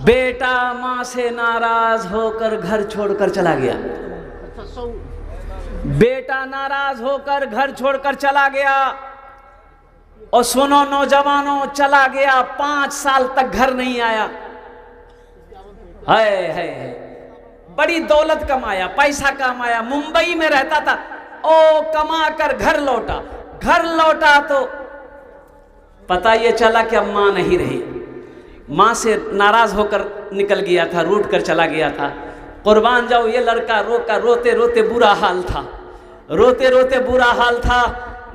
बेटा माँ से नाराज होकर घर छोड़कर चला गया। बेटा नाराज होकर घर छोड़कर चला गया। और सुनो नौजवानों, चला गया, 5 साल तक घर नहीं आया। है बड़ी दौलत कमाया, पैसा कमाया, मुंबई में रहता था। ओ कमा कर घर लौटा। घर लौटा तो पता ये चला कि अब मां नहीं रही। मां से नाराज होकर निकल गया था, रूठ कर चला गया था। कुर्बान जाओ, ये लड़का रोते रोते बुरा हाल था, रोते रोते बुरा हाल था।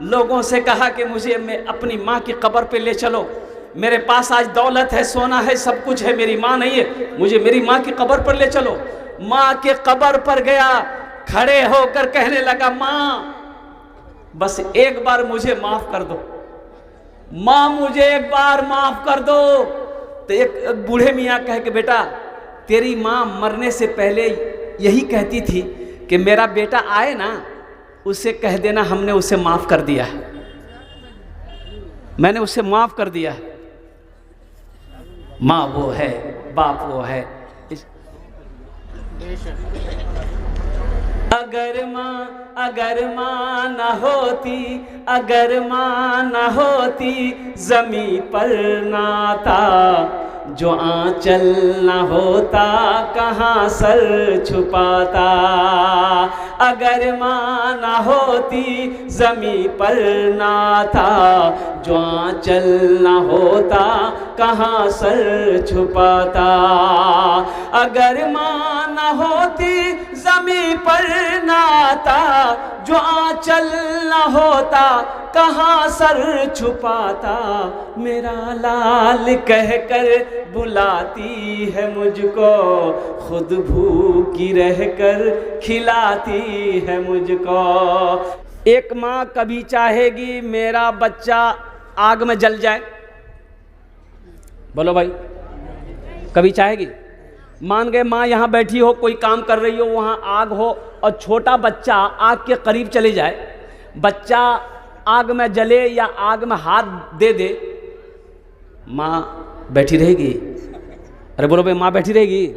लोगों से कहा कि मुझे अपनी माँ की कब्र पे ले चलो, मेरे पास आज दौलत है, सोना है, सब कुछ है, मेरी माँ नहीं है, मुझे मेरी माँ की कब्र पर ले चलो। माँ के कब्र पर गया, खड़े होकर कहने लगा, माँ बस एक बार मुझे माफ कर दो, माँ मुझे एक बार माफ कर दो। तो एक बूढ़े मियाँ कहे कि बेटा तेरी माँ मरने से पहले यही कहती थी कि मेरा बेटा आए ना, उसे कह देना हमने उसे माफ कर दिया है, मैंने उसे माफ कर दिया है। माँ वो है, बाप वो है। अगर माँ न होती, अगर माँ न होती, ज़मीं पर नाता, जो आंचल न होता कहाँ सर छुपाता। अगर माँ न होती, ज़मीं पर नाता, जो आंचल न होता कहाँ सर छुपाता। अगर माँ न होती, ज़मीं पर नाता, जो आंचल न होता कहाँ सर छुपाता। मेरा लाल कहकर बुलाती है मुझको, खुद भूखी रहकर खिलाती है मुझको। एक माँ कभी चाहेगी मेरा बच्चा आग में जल जाए? बोलो भाई, कभी चाहेगी? मान गए माँ यहाँ बैठी हो, कोई काम कर रही हो, वहाँ आग हो और छोटा बच्चा आग के करीब चले जाए, बच्चा आग में जले या आग में हाथ दे दे, माँ बैठी रहेगी? अरे बोलो भाई, माँ बैठी रहेगी?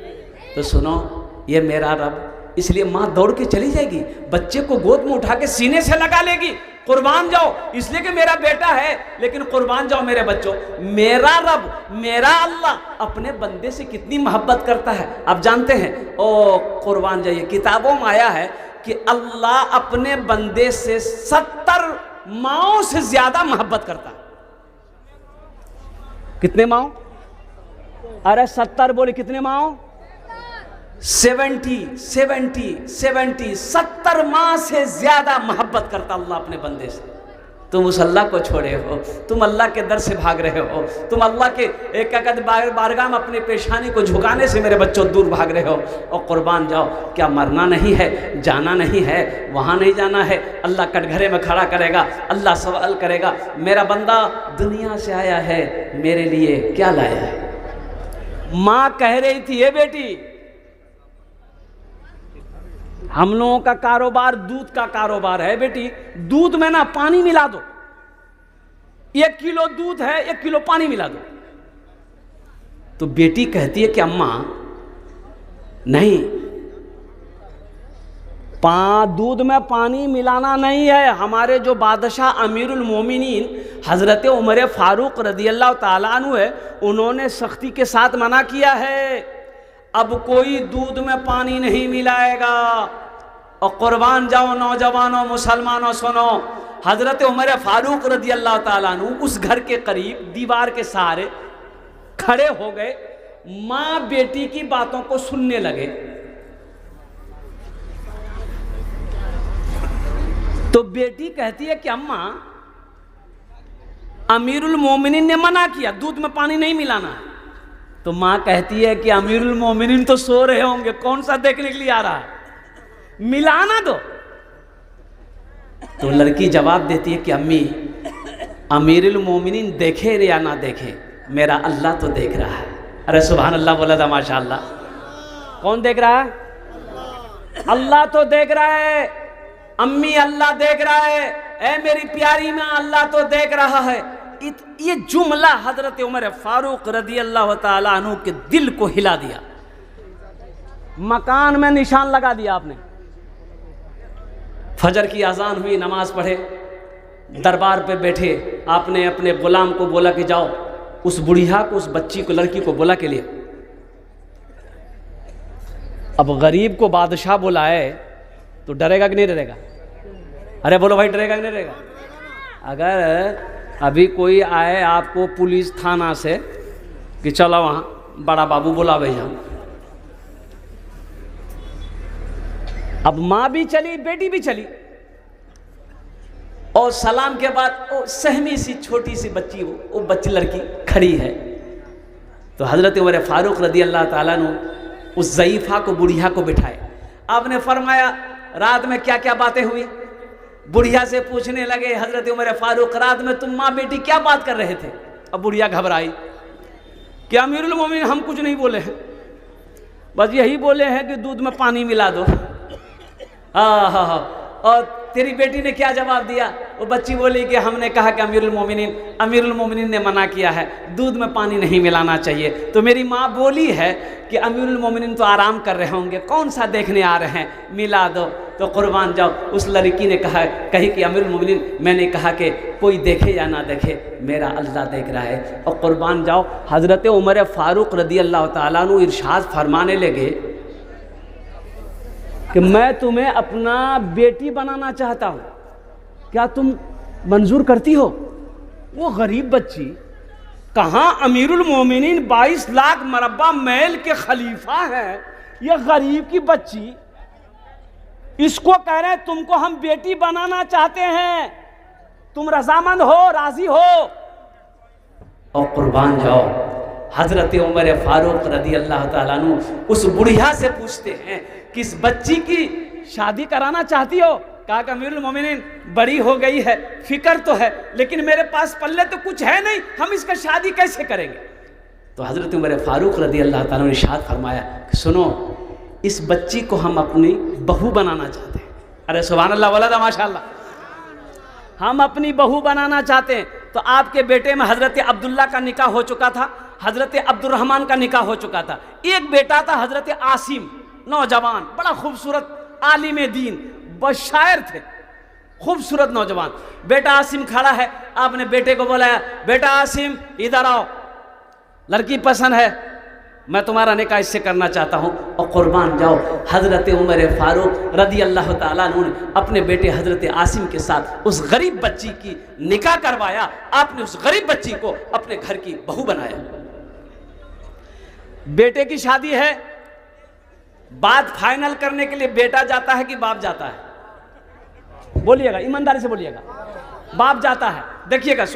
तो सुनो, ये मेरा रब, इसलिए माँ दौड़ के चली जाएगी, बच्चे को गोद में उठा के सीने से लगा लेगी। कुर्बान जाओ, इसलिए कि मेरा बेटा है, लेकिन कुर्बान जाओ मेरे बच्चों। मेरा रब, मेरा अल्लाह अपने बंदे से कितनी मोहब्बत करता है आप जानते हैं? ओ कुर्बान जाइए, किताबों में आया है कि अल्लाह अपने बंदे से 70 माओं से ज्यादा मोहब्बत करता है। कितने माओ? अरे 70 बोले, कितने माओ? 70 माँ से ज्यादा मोहब्बत करता अल्लाह अपने बंदे से। तुम उस अल्लाह को छोड़े हो, तुम अल्लाह के दर से भाग रहे हो, तुम अल्लाह के एक बारगाह में अपनी पेशानी को झुकाने से मेरे बच्चों दूर भाग रहे हो। और कुर्बान जाओ, क्या मरना नहीं है, जाना नहीं है, वहाँ नहीं जाना है? अल्लाह कटघरे में खड़ा करेगा, अल्लाह सवाल करेगा, मेरा बंदा दुनिया से आया है, मेरे लिए क्या लाया है? माँ कह रही थी, ये बेटी हम लोगों का कारोबार दूध का कारोबार है बेटी, दूध में ना पानी मिला दो, 1 किलो दूध है, 1 किलो पानी मिला दो। तो बेटी कहती है कि अम्मा नहीं, दूध में पानी मिलाना नहीं है। हमारे जो बादशाह अमीरुल मोमिनीन हजरत उमर फारूक रदियल्लाहु ताला अन्हु है, उन्होंने सख्ती के साथ मना किया है, अब कोई दूध में पानी नहीं मिलाएगा। और कुर्बान जाओ नौजवानों, मुसलमानों, सुनो, हजरत उमर फारूक रदियल्लाहु ताला अन्हु उस घर के करीब दीवार के सहारे खड़े हो गए, माँ बेटी की बातों को सुनने लगे। तो बेटी कहती है कि अम्मा अमीरुल मोमिनीन ने मना किया, दूध में पानी नहीं मिलाना है। तो माँ कहती है कि अमीरुल मोमिनीन तो सो रहे होंगे, कौन सा देखने के लिए आ रहा है, मिलाना दो। तो लड़की जवाब देती है कि अम्मी अमीरुल मोमिनीन देखे या ना देखे, मेरा अल्लाह तो देख रहा है। अरे सुभान अल्लाह बोला था, माशाअल्लाह। कौन देख रहा है? अल्लाह तो देख रहा है अम्मी, अल्लाह देख रहा है। ऐ मेरी प्यारी माँ, अल्लाह तो देख रहा है। ये जुमला हजरत उमर फारूक रदी अल्लाह ताला अन्हु के दिल को हिला दिया। मकान में निशान लगा दिया आपने। फजर की अजान हुई, नमाज पढ़े, दरबार पे बैठे, आपने अपने गुलाम को बोला कि जाओ उस बुढ़िया को, उस बच्ची को, लड़की को बोला के लिए। अब गरीब को बादशाह बुलाए तो डरेगा कि नहीं डरेगा? अरे बोलो भाई, डरेगा कि नहीं डरेगा? अगर अभी कोई आए आपको पुलिस थाना से कि चलो वहाँ बड़ा बाबू बुला भैया, अब माँ भी चली, बेटी भी चली, और सलाम के बाद वो सहमी सी छोटी सी बच्ची, वो बच्ची लड़की खड़ी है, तो हजरत उमर फारूक रदी अल्लाह ताला ने उस ज़ईफ़ा को, बुढ़िया को बिठाए। आपने फरमाया रात में क्या क्या बातें हुई? बुढ़िया से पूछने लगे हजरत उमर फारूक, रात में तुम माँ बेटी क्या बात कर रहे थे? अब बुढ़िया घबराई कि अमीरुल मोमिनीन हम कुछ नहीं बोले हैं, बस यही बोले हैं कि दूध में पानी मिला दो। हाँ। और तेरी बेटी ने क्या जवाब दिया? वो बच्ची बोली कि हमने कहा कि अमीरुल मोमिनीन ने मना किया है, दूध में पानी नहीं मिलाना चाहिए। तो मेरी माँ बोली है कि अमीरुल मोमिनीन तो आराम कर रहे होंगे, कौन सा देखने आ रहे हैं, मिला दो। तो कुर्बान जाओ, उस लड़की ने कही कि अमीरुल मोमिनीन मैंने कहा कि कोई देखे या ना देखे, मेरा अल्लाह देख रहा है। और कुर्बान जाओ, हज़रत उमर फारूक रदी अल्लाह ताला अन्हु इरशाद फरमाने लगे कि मैं तुम्हें अपना बेटी बनाना चाहता हूँ, क्या तुम मंजूर करती हो? वो गरीब बच्ची, कहाँ अमीरुल मोमिनीन 22 लाख मरबा मैल के खलीफा हैं, ये गरीब की बच्ची इसको कह रहे हैं तुमको हम बेटी बनाना चाहते हैं, तुम रजामंद हो, राजी हो? और कुर्बान जाओ, हजरत उमर फारूक रदी अल्लाह ताला अन्हु उस बुढ़िया से पूछते हैं कि इस बच्ची की शादी कराना चाहती हो? कहा कि अमीरुल मोमिनीन बड़ी हो गई है, फिक्र तो है, लेकिन मेरे पास पल्ले तो कुछ है नहीं, हम इसका शादी कैसे करेंगे? तो हजरत उमर फारूक रदी अल्लाह ताला ने इरशाद फरमाया कि सुनो, इस बच्ची को हम अपनी बहू बनाना चाहते हैं। अरे सुभान अल्लाह वलदा माशाअल्लाह, हम अपनी बहू बनाना चाहते हैं। तो आपके बेटे में हजरत अब्दुल्ला का निकाह हो चुका था, हजरत अब्दुर्रहमान का निकाह हो चुका था। एक बेटा था हजरत आसिम, नौजवान, बड़ा खूबसूरत आलिम दीन, बस शायर थे, खूबसूरत नौजवान। बेटा आसिम खड़ा है, आपने बेटे को बोलाया, बेटा आसिम इधर आओ, लड़की पसंद है, मैं तुम्हारा निकाह इससे करना चाहता हूँ। और कुर्बान जाओ, हजरत उमर फारूक रदी अल्लाह ताला अन्हु ने अपने बेटे हजरत आसिम के साथ उस गरीब बच्ची की निकाह करवाया। आपने उस गरीब बच्ची को अपने घर की बहू बनाया। बेटे की शादी है, बात फाइनल करने के लिए बेटा जाता है कि बाप जाता है? बोलिएगा, ईमानदारी से बोलिएगा। बाप जाता है। देखिएगा,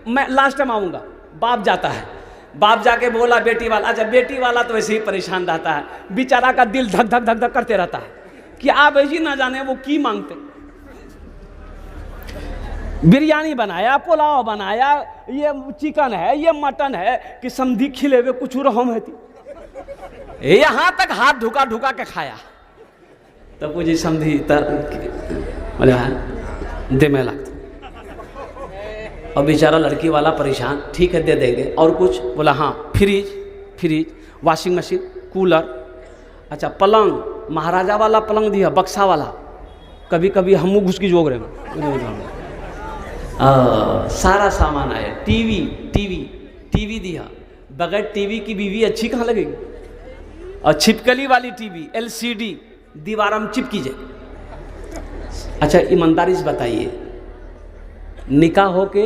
मैं लास्ट टाइम आऊंगा। बाप जाता है, बाप जाके बोला बेटी वाला, अच्छा बेटी वाला तो वैसे ही परेशान रहता है, बेचारा का दिल धक धक धक धक करते रहता है कि आप ऐसी ना जाने वो की मांगते। बिरयानी बनाया, पुलाव बनाया, ये चिकन है, ये मटन है, कि समधी खिले हुए कुछ रहम है, यहां तक हाथ ढुका ढुका के खाया। तब मुझे समझी दे में लगता, और बेचारा लड़की वाला परेशान, ठीक है दे देंगे, और कुछ बोला हाँ, फ्रिज, वॉशिंग मशीन, कूलर, अच्छा पलंग, महाराजा वाला पलंग दिया, बक्सा वाला, कभी कभी हम घुस की जोग रहे, सारा सामान आया, टीवी दिया, बगैर टीवी की बीवी अच्छी कहाँ लगेगी? और छिपकली वाली टीवी, LCD, दीवार में चिपकी जाए। अच्छा ईमानदारी से बताइए, निकाह हो के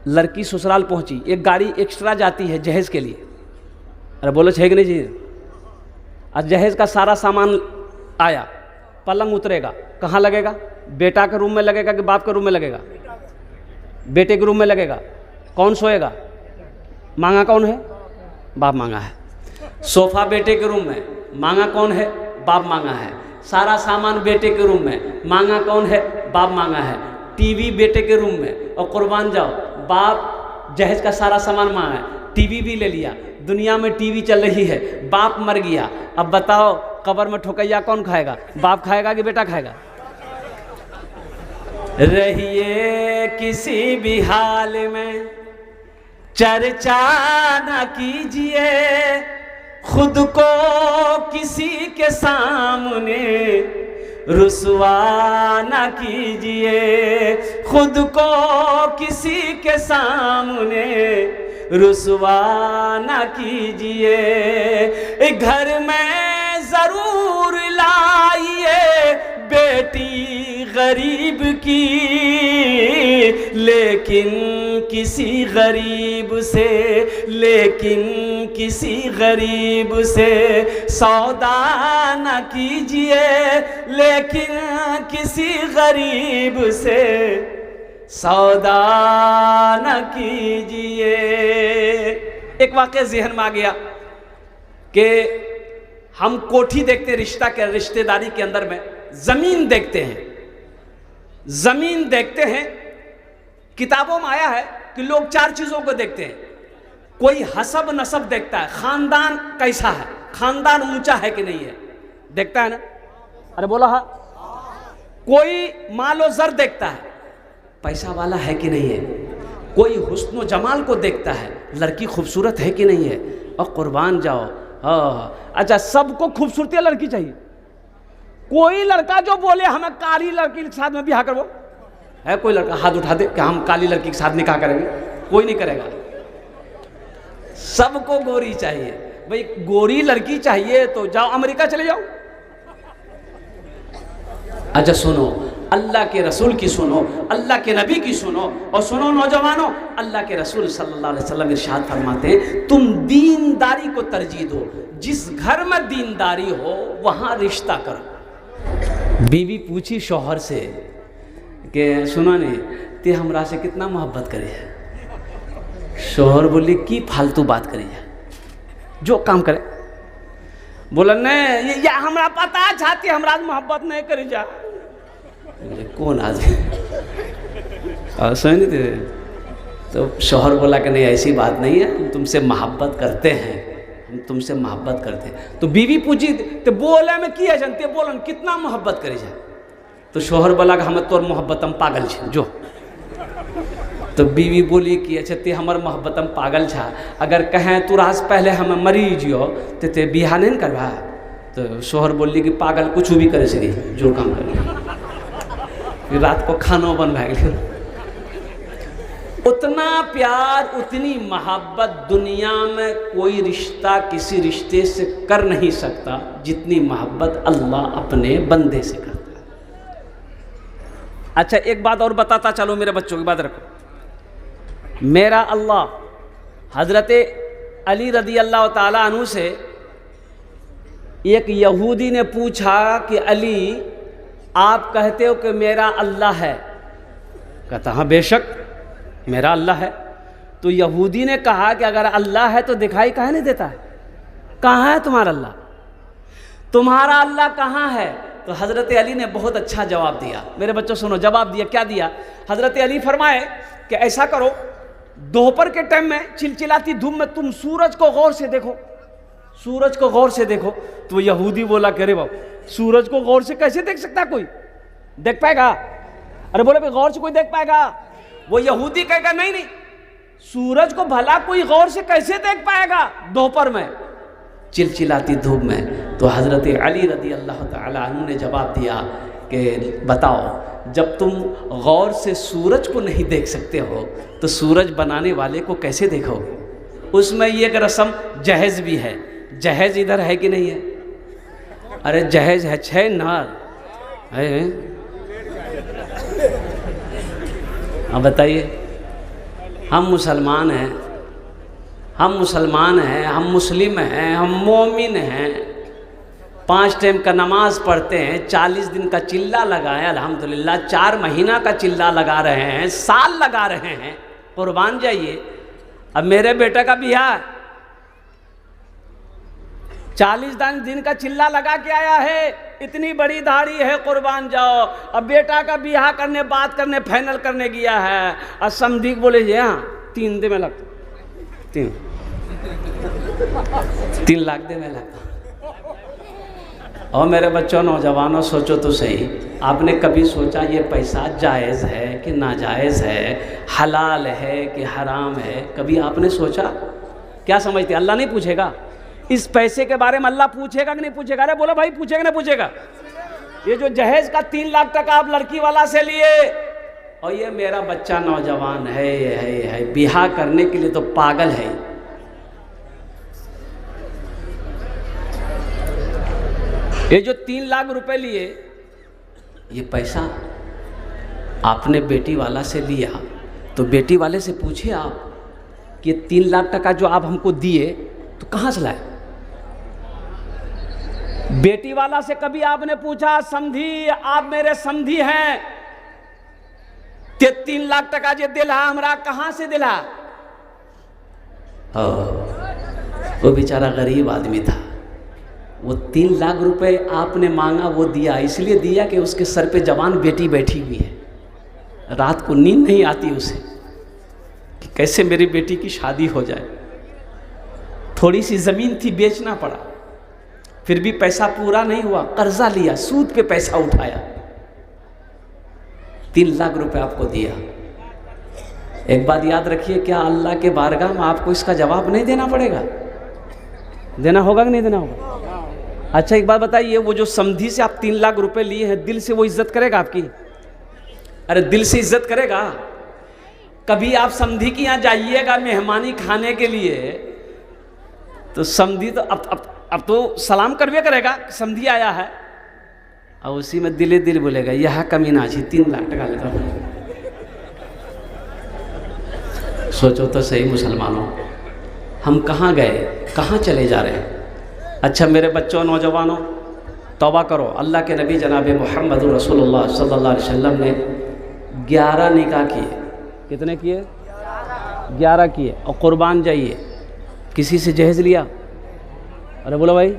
लड़की ससुराल पहुंची, एक गाड़ी एक्स्ट्रा जाती है जहेज के लिए, अरे बोलो है कि नहीं जी? आज जहेज का सारा सामान आया, पलंग उतरेगा, कहाँ लगेगा? बेटा के रूम में लगेगा कि बाप के रूम में लगेगा? बेटे के रूम में लगेगा। कौन सोएगा? मांगा कौन है? बाप मांगा है। सोफा बेटे के रूम में, मांगा कौन है? बाप मांगा है। सारा सामान बेटे के रूम में, मांगा कौन है? बाप मांगा है। टीवी बेटे के रूम में, और कुर्बान जाओ, बाप जहेज का सारा सामान मांगा है, टीवी भी ले लिया, दुनिया में टीवी चल रही है, बाप मर गया, अब बताओ कब्र में ठोकैया कौन खाएगा? बाप खाएगा कि बेटा खाएगा? रहिए किसी भी हाल में, चर्चा न कीजिए खुद को किसी के सामने, रुसवा न कीजिए खुद को किसी के सामने, रुसवा न कीजिए। घर में ज़रूर लाइए बेटी गरीब की, लेकिन किसी गरीब से, लेकिन किसी गरीब से सौदा न कीजिए, लेकिन किसी गरीब से सौदा न कीजिए। एक वाक़या ज़हन में आ गया कि हम कोठी देखते रिश्ता के रिश्तेदारी के अंदर में, ज़मीन देखते हैं, ज़मीन देखते हैं। किताबों में आया है कि लोग 4 चीज़ों को देखते हैं। कोई हसब नसब देखता है, ख़ानदान कैसा है, ख़ानदान ऊंचा है कि नहीं है, देखता है ना, अरे बोला हाँ। कोई मालो ज़र देखता है, पैसा वाला है कि नहीं है। कोई हुस्न जमाल को देखता है, लड़की खूबसूरत है कि नहीं है। और कुर्बान जाओ, हाँ अच्छा, सबको खूबसूरती लड़की चाहिए। कोई लड़का जो बोले हमें काली लड़की के साथ में ब्याह करवो, है कोई लड़का हाथ उठा दे कि हम काली लड़की के साथ निकाह करेंगे? कोई नहीं करेगा। सबको गोरी चाहिए। भाई गोरी लड़की चाहिए तो जाओ अमेरिका चले जाओ। अच्छा सुनो, अल्लाह के रसूल की सुनो, अल्लाह के नबी की सुनो, और सुनो नौजवानों, अल्लाह के रसूल सल्लल्लाहु अलैहि वसल्लम इरशाद फरमाते हैं, तुम दीनदारी को तरजीह दो। जिस घर में दीनदारी हो वहाँ रिश्ता करो। बीवी पूछी शौहर से कि सुनो ने ते हमरा से कितना मोहब्बत करे है। शौहर बोली की फालतू बात करी है, जो काम करे। बोला नहीं ये हमरा पता चाहती हमरा मोहब्बत नहीं करी जा। कौन आज सुन थे? तो शौहर बोला कि नहीं ऐसी बात नहीं है, हम तुमसे मोहब्बत करते हैं, हम तुमसे मोहब्बत करते हैं। तो बीवी पूछी तो बोले में किया जानते, बोलन कितना मोहब्बत करे जा। तो शौहर बोला कि हम तोर मोहब्बत हम पागल छे जो। तो बीवी बोली कि अच्छा ते हमर मोहब्बत हम पागल छा, अगर कहें तू रास पहले हमें मरी जियो तो ते बियाह नहीं करवा। तो शौहर बोली कि पागल कुछ भी करे सके, जो काम करे। रात को खाना बन भाई। उतना प्यार उतनी मोहब्बत दुनिया में कोई रिश्ता किसी रिश्ते से कर नहीं सकता जितनी मोहब्बत अल्लाह अपने बंदे से करता है। अच्छा एक बात और बताता चलो, मेरे बच्चों की बात रखो। मेरा अल्लाह हज़रत अली रदी अल्लाह ताला अन्हु से एक यहूदी ने पूछा कि अली आप कहते हो कि मेरा अल्लाह है? कहता हाँ बेशक मेरा अल्लाह है। तो यहूदी ने कहा कि अगर अल्लाह है तो दिखाई काहे नहीं देता है? कहाँ है तुम्हारा अल्लाह? तुम्हारा अल्लाह कहाँ है? तो हज़रत अली ने बहुत अच्छा जवाब दिया। मेरे बच्चों सुनो, जवाब दिया। क्या दिया? हज़रत अली फरमाए कि ऐसा करो, दोपहर के टाइम में चिलचिलाती धूप में तुम सूरज को गौर से देखो, सूरज को गौर से देखो। तो यहूदी बोला कि अरे बाबू सूरज को गौर से कैसे देख सकता कोई? देख पाएगा? अरे बोले भाई गौर से कोई देख पाएगा? वो यहूदी कहेगा नहीं नहीं, सूरज को भला कोई गौर से कैसे देख पाएगा दोपहर में चिलचिलाती धूप में? तो हज़रत अली रदी अल्लाह ताला अन्हु ने जवाब दिया कि बताओ, जब तुम गौर से सूरज को नहीं देख सकते हो तो सूरज बनाने वाले को कैसे देखोगे? उसमें ये एक रस्म जहेज़ भी है। जहेज़ इधर है कि नहीं है? अरे जहेज़ है, 6 नार है। हाँ बताइए, हम मुसलमान हैं, हम मुसलमान हैं, हम मुस्लिम हैं, हम मोमिन हैं, 5 टाइम का नमाज पढ़ते हैं, 40 दिन का चिल्ला लगाए अल्हम्दुलिल्लाह, 4 महीना का चिल्ला लगा रहे हैं, साल लगा रहे हैं, कुर्बान जाइए। अब मेरे बेटे का बियाह 40 दिन का चिल्ला लगा के आया है, इतनी बड़ी दाढ़ी है, कुर्बान जाओ। अब बेटा का बियाह करने, बात करने, फाइनल करने गया है, और समधी बोले जी हाँ 3 दिन में लगता, 3 लाख दे में लगता। और मेरे बच्चों, नौजवानों, सोचो तो सही, आपने कभी सोचा ये पैसा जायज़ है कि नाजायज़ है, हलाल है कि हराम है? कभी आपने सोचा? क्या समझते? अल्लाह नहीं पूछेगा इस पैसे के बारे में? अल्लाह पूछेगा कि नहीं पूछेगा? अरे बोलो भाई, पूछेगा नहीं पूछेगा? ये जो जहेज का 3 लाख टका आप लड़की वाला से लिए, और ये मेरा बच्चा नौजवान है बिहा करने के लिए तो पागल है। ये जो 3 लाख रुपए लिए, ये पैसा आपने बेटी वाला से लिया, तो बेटी वाले से पूछिए आप कि 3 लाख टका जो आप हमको दिए तो कहाँ से लाए? बेटी वाला से कभी आपने पूछा, समधी आप मेरे समधी हैं, ते 3 लाख टका जो दिला हमरा कहाँ से दिला? वो बेचारा गरीब आदमी था, वो 3 लाख रुपए आपने मांगा, वो दिया। इसलिए दिया कि उसके सर पे जवान बेटी बैठी हुई है, रात को नींद नहीं आती उसे कि कैसे मेरी बेटी की शादी हो जाए। थोड़ी सी ज़मीन थी, बेचना पड़ा, फिर भी पैसा पूरा नहीं हुआ, कर्जा लिया, सूद पे पैसा उठाया, 3 लाख रुपए आपको दिया। एक बात याद रखिए, क्या अल्लाह के बारगाह में आपको इसका जवाब नहीं देना पड़ेगा? देना होगा कि नहीं देना होगा? अच्छा एक बात बताइए, वो जो समधी से आप 3 लाख रुपए लिए हैं, दिल से वो इज्जत करेगा आपकी? अरे दिल से इज्जत करेगा? कभी आप समधी के यहाँ जाइएगा मेहमानी खाने के लिए, तो समधी तो अब तो सलाम करवे करेगा, समधी आया है, और उसी में दिले दिल बोलेगा यह कमीना जी 3 लाख टका लेता हूँ। सोचो तो सही मुसलमानों, हम कहाँ गए, कहाँ चले जा रहे हैं? अच्छा मेरे बच्चों, नौजवानों, तौबा करो। अल्लाह के नबी जनाब मोहम्मद रसूलुल्लाह सल्लल्लाहु अलैहि वसल्लम ने 11 निकाह किए। कितने किए? 11 किए। और कुर्बान जाइए, किसी से जहेज लिया? अरे बोलो भाई,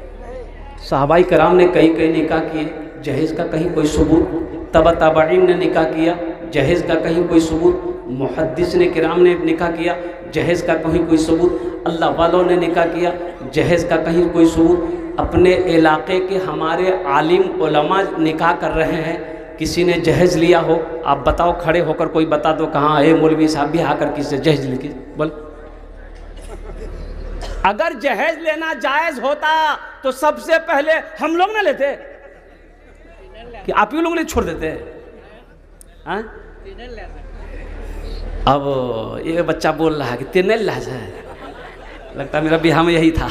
सहाबाई कराम ने कई निकाह किए, जहेज का कहीं कोई सबूत? तबाइन ने निकाह किया, जहेज का कहीं कोई सबूत? मुहद्दिस ने किराम ने निकाह किया, जहेज का कहीं कोई सबूत? अल्लाह वालों ने निकाह किया, जहेज का कहीं कोई सबूत? अपने इलाके के हमारे आलिम उलमा निकाह कर रहे हैं, किसी ने जहेज लिया हो? आप बताओ, खड़े होकर कोई बता दो, कहाँ है मौलवी साहब भी आकर किसी से जहेज लेके बोल। अगर जहेज लेना जायज होता तो सबसे पहले हम लोग ना लेते कि आप ही लोग ने छोड़ देते? हाँ? अब ये बच्चा बोल रहा है कि 3 लाख है, लगता है मेरा बिहार में यही था।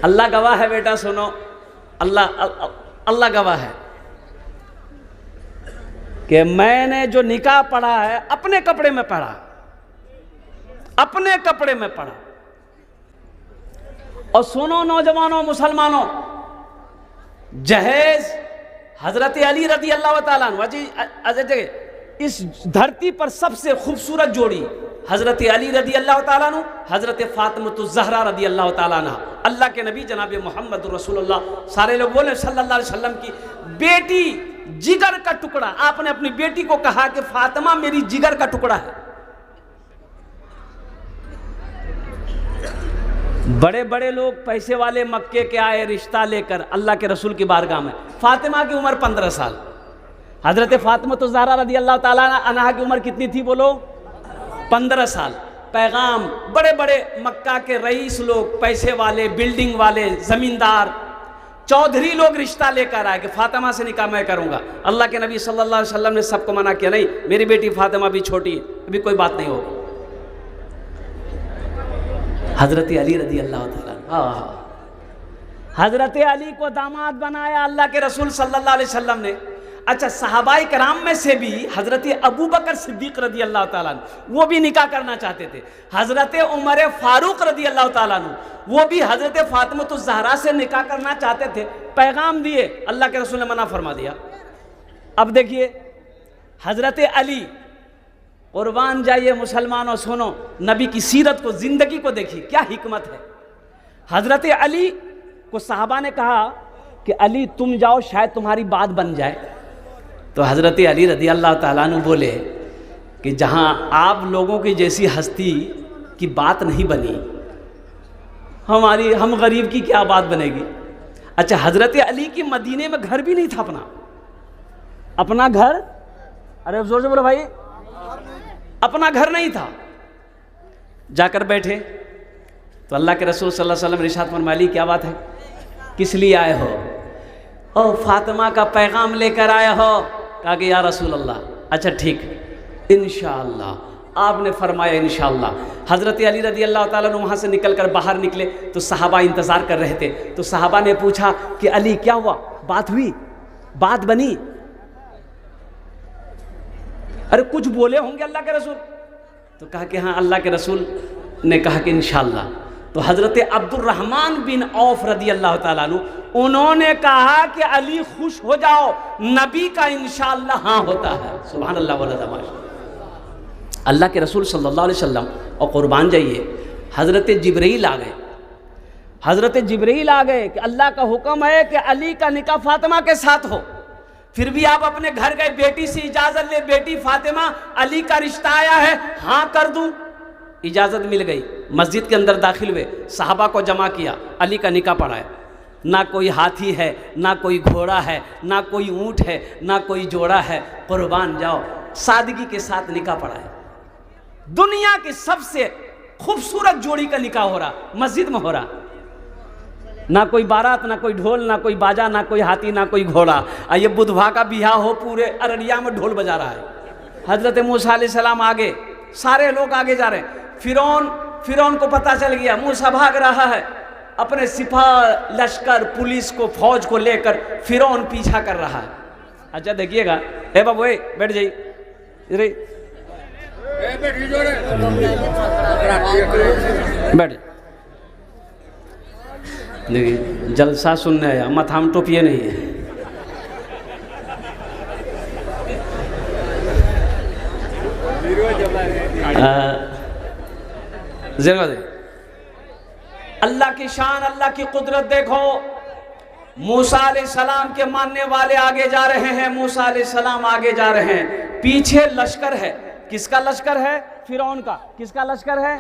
अल्लाह गवाह है बेटा, सुनो, अल्लाह गवाह है कि मैंने जो निकाह पढ़ा है अपने कपड़े में पढ़ा, अपने कपड़े में पढ़ा। और सुनो नौजवानों, मुसलमानों, जहेज हजरत अली रदी अल्लाह ताला अन्हु, इस धरती पर सबसे खूबसूरत जोड़ी हजरत अली रदी अल्लाह ताला अन्हु, हजरत फातिमा ज़हरा रदी अल्लाह ताला अन्हा, अल्लाह के नबी जनाब मोहम्मद रसूलुल्लाह, सारे लोग बोले सल्लल्लाहु अलैहि वसल्लम की बेटी, जिगर का टुकड़ा। आपने अपनी बेटी को कहा कि फातिमा मेरी जिगर का टुकड़ा है। बड़े बड़े लोग पैसे वाले मक्के के आए रिश्ता लेकर अल्लाह के रसूल की बारगाह में। फातिमा की उम्र 15 साल, हजरत फातिमा तो ज़हरा रदी अल्लाह ताला अन्हा की उम्र कितनी थी बोलो? 15 साल। पैगाम बड़े बड़े मक्का के रईस लोग, पैसे वाले, बिल्डिंग वाले, ज़मींदार, चौधरी लोग रिश्ता लेकर आए कि फातिमा से निकाह मैं करूँगा। अल्लाह के नबी सल्लल्लाहु अलैहि वसल्लम ने सबको मना किया, नहीं, मेरी बेटी फातिमा भी छोटी है, अभी कोई बात नहीं होगी। हजरत अली रदी अल्लाह ताला, हजरत अली को दामाद बनाया अल्लाह के रसूल सल्लल्लाहु अलैहि वसल्लम ने। अच्छा, सहाबाई कराम में से भी हजरत अबू बकर सिद्दीक रदी अल्लाह ताला वो भी निकाह करना चाहते थे। हजरत उमर फारूक रदी अल्लाह ताला वो भी हजरत फातिमा तो ज़हरा से निकाह करना चाहते थे। पैगाम दिए, अल्लाह के रसूल ने मना फरमा दिया। अब देखिए हजरत अली, कुर्बान जाइए मुसलमानों, सुनो, नबी की सीरत को, जिंदगी को देखिए, क्या हिकमत है। हजरत अली को साहबा ने कहा कि अली तुम जाओ, शायद तुम्हारी बात बन जाए। तो हजरत अली रदी अल्लाह ताला अन्हु बोले कि जहाँ आप लोगों की जैसी हस्ती की बात नहीं बनी, हम गरीब की क्या बात बनेगी। अच्छा, हजरत अली की मदीने में घर भी नहीं था अपना घर, अरे जोर से बोलो भाई, अपना घर नहीं था। जाकर बैठे तो अल्लाह के रसूल सल्लल्लाहु अलैहि वसल्लम इरशाद फरमाया, क्या बात है, किस लिए आए हो? ओ फातिमा का पैगाम लेकर आए हो। कहा कि या रसूल अल्लाह, अच्छा ठीक, इंशाअल्लाह। आपने फरमाया इंशाअल्लाह। हज़रत अली रज़ी अल्लाह ताला अन्हु वहाँ से निकल कर बाहर निकले तो सहाबा इंतज़ार कर रहे थे। तो सहाबा ने पूछा कि अली क्या हुआ, बात हुई, बात बनी? अरे कुछ बोले होंगे अल्लाह के रसूल। तो कहा कि हाँ, अल्लाह के रसूल ने कहा कि इंशाअल्लाह। तो हज़रत अब्दुर्रहमान बिन औफ रदी अल्लाह ताला अन्हु, उन्होंने कहा कि अली खुश हो जाओ, नबी का इंशाअल्लाह हाँ होता है। सुभान अल्लाह वाला तमाशा। अल्लाह के रसूल सल्लल्लाहु अलैहि वसल्लम, और कुर्बान जाइए, हज़रत जिब्रील आ गए। हज़रत जिब्रील आ गए कि अल्लाह का हुक्म है कि अली का निकाह फातिमा के साथ हो। फिर भी आप अपने घर गए, बेटी से इजाज़त ले, बेटी फातिमा, अली का रिश्ता आया है, हाँ कर दूँ। इजाज़त मिल गई। मस्जिद के अंदर दाखिल हुए, सहाबा को जमा किया, अली का निकाह पढ़ाया। ना कोई हाथी है, ना कोई घोड़ा है, ना कोई ऊँट है, ना कोई जोड़ा है, कुर्बान जाओ, सादगी के साथ निकाह पढ़ाया। दुनिया की सबसे खूबसूरत जोड़ी का निकाह हो रहा, मस्जिद में हो रहा। ना कोई बारात, ना कोई ढोल, ना कोई बाजा, ना कोई हाथी, ना कोई घोड़ा। ये बुधवा का बियाह हो, पूरे अररिया में ढोल बजा रहा है। हज़रत मूसा अलैहिस्सलाम आगे, सारे लोग आगे जा रहे हैं। फिरौन को पता चल गया, मूसा भाग रहा है, अपने सिपाह, लश्कर, पुलिस को, फौज को लेकर फिरौन पीछा कर रहा है। अच्छा देखिएगा, ए बाबू बैठ जाइए, बैठ। देखिए जलसा सुनने आया, मथाम टोपिए नहीं है। अल्लाह की शान, अल्लाह की कुदरत देखो। मूसा अलैहिस्सलाम के मानने वाले आगे जा रहे हैं, मूसा अलैहिस्सलाम आगे जा रहे हैं, पीछे लश्कर है। किसका लश्कर है? फिरौन का। किसका लश्कर है?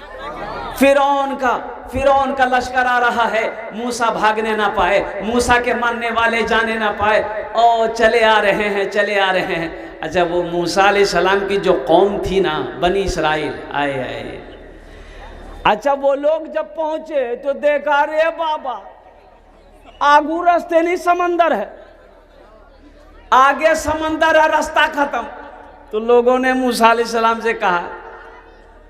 फिरौन का। फिरौन का लश्कर आ रहा है। मूसा भागने ना पाए, मूसा के मानने वाले जाने ना पाए, और चले आ रहे हैं, चले आ रहे हैं। अच्छा, वो मूसा अलैहिस्सलाम की जो कौम थी ना, बनी इसराइल, आए। अच्छा, वो लोग जब पहुंचे तो देखा, रे बाबा, आगू रास्ते नहीं, समंदर है, आगे समंदर है, रास्ता खत्म। तो लोगों ने मूसा अलैहिस्सलाम से कहा,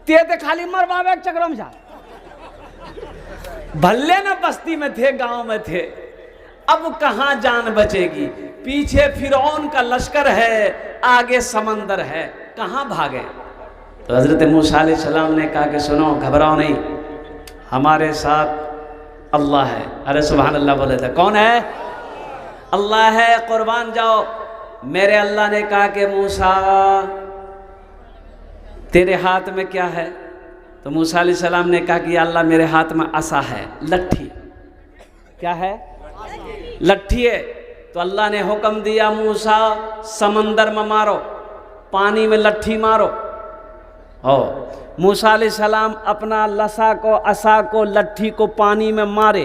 ते खाली मरवावे चक्रम जा। भल्ले न बस्ती में थे, गांव में थे, अब कहां जान बचेगी। पीछे फिरौन का लश्कर है, आगे समंदर है, कहां भागे। तो हजरत मूसा अलैहिस्सलाम ने कहा कि सुनो, घबराओ नहीं, हमारे साथ अल्लाह है। अरे सुभान अल्लाह बोले थे। कौन है? अल्लाह है, कुर्बान जाओ। मेरे अल्लाह ने कहा कि मूसा, तेरे हाथ में क्या है? तो मूसा अलैहिस्सलाम ने कहा कि अल्लाह, मेरे हाथ में असा है, लट्ठी। क्या है? लट्ठी है। तो अल्लाह ने हुक्म दिया, मूसा समंदर में मारो, पानी में लट्ठी मारो। हो, मूसा अलैहिस्सलाम अपना लसा को, असा को, लट्ठी को पानी में मारे,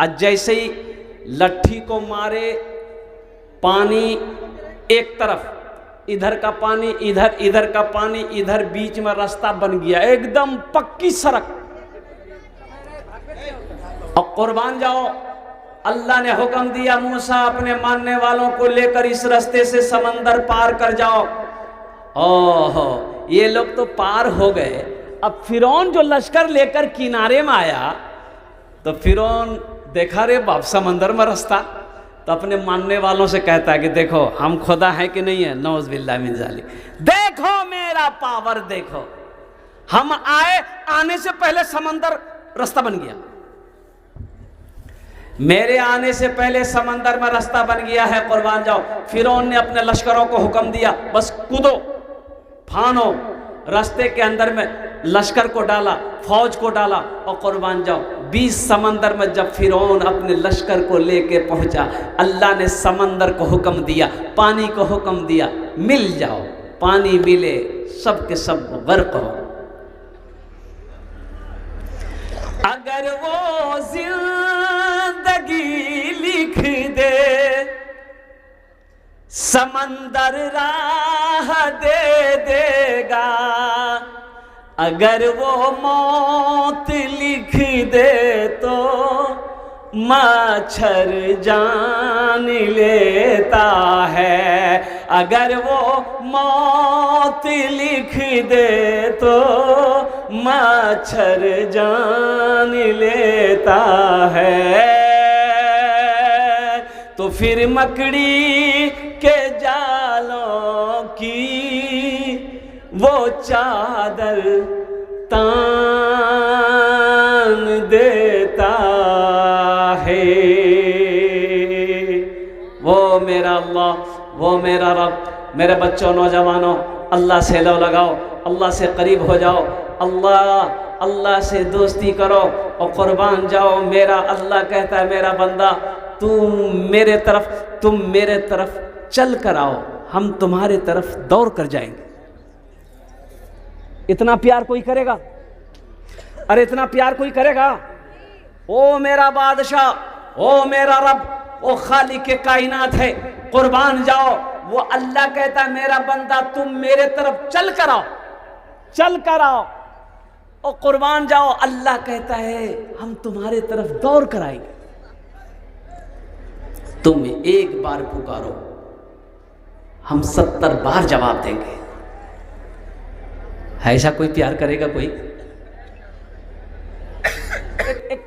और जैसे ही लट्ठी को मारे, पानी एक तरफ, इधर का पानी इधर, इधर का पानी इधर, बीच में रास्ता बन गया, एकदम पक्की सड़क। और कुर्बान जाओ, अल्लाह ने हुक्म दिया, मूसा अपने मानने वालों को लेकर इस रास्ते से समंदर पार कर जाओ। ओहो, ये लोग तो पार हो गए। अब फिरौन जो लश्कर लेकर किनारे में आया, तो फिरौन देखा, रे बाप, समंदर में रास्ता। तो अपने मानने वालों से कहता है कि देखो, हम खुदा हैं कि नहीं है, नौज़ बिल्लाह मिन ज़ालिक, देखो मेरा पावर देखो। हम आने से पहले समंदर रास्ता बन गया, मेरे आने से पहले समंदर में रास्ता बन गया है, कुर्बान जाओ। फिरौन ने अपने लश्करों को हुक्म दिया, बस कूदो, फानो, रास्ते के अंदर में लश्कर को डाला, फौज को डाला, और कुर्बान जाओ। 20 समंदर में जब फिरौन अपने लश्कर को लेके पहुंचा, अल्लाह ने समंदर को हुक्म दिया, पानी को हुक्म दिया, मिल जाओ। पानी मिले, सब के सब गर्क हो। अगर वो जिंदगी लिख समंदर राह दे देगा, अगर वो मौत लिख दे तो मच्छर जान लेता है। अगर वो मौत लिख दे तो मच्छर जान लेता है। तो फिर मकड़ी के जालों की वो चादर तान देता है। वो मेरा अल्लाह, वो मेरा रब। मेरे बच्चों, नौजवानों, अल्लाह से लो लगाओ, अल्लाह से करीब हो जाओ, अल्लाह से दोस्ती करो और कुर्बान जाओ। मेरा अल्लाह कहता है, मेरा बंदा तुम मेरे तरफ चल कर आओ, हम तुम्हारे तरफ दौड़ कर जाएंगे। इतना प्यार कोई करेगा? अरे इतना प्यार कोई करेगा? ओ मेरा बादशाह, ओ मेरा रब, ओ खालिक के कायनात है, कुर्बान जाओ। वो अल्लाह कहता है, मेरा बंदा तुम मेरे तरफ चल कर आओ, चल कर आओ और कुर्बान जाओ। अल्लाह कहता है, हम तुम्हारे तरफ दौड़ कर आएंगे। तुम एक बार पुकारो, हम 70 बार जवाब देंगे। ऐसा कोई प्यार करेगा कोई?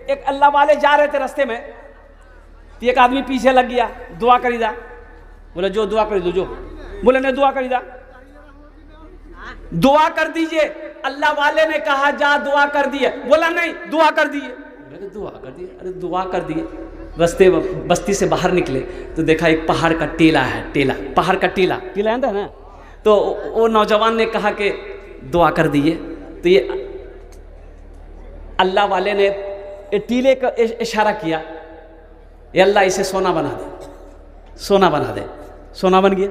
एक अल्लाह वाले जा रहे थे रास्ते में, तो एक आदमी पीछे लग गया, दुआ करीदा। बोले जो दुआ कर दो, जो बोले नहीं दुआ करीदा, दुआ कर दीजिए। अल्लाह वाले ने कहा जा दुआ कर दिए, बोला नहीं दुआ कर दिए। दुआ कर दिए, अरे दुआ कर दिए। बस्ती से बाहर निकले तो देखा एक पहाड़ का टीला है, पहाड़ का टीला है ना। तो वो नौजवान ने कहा कि दुआ कर दिए। तो ये अल्लाह वाले ने टीले का इशारा किया, ये अल्लाह इसे सोना बना दे, सोना बना दे। सोना बन गया।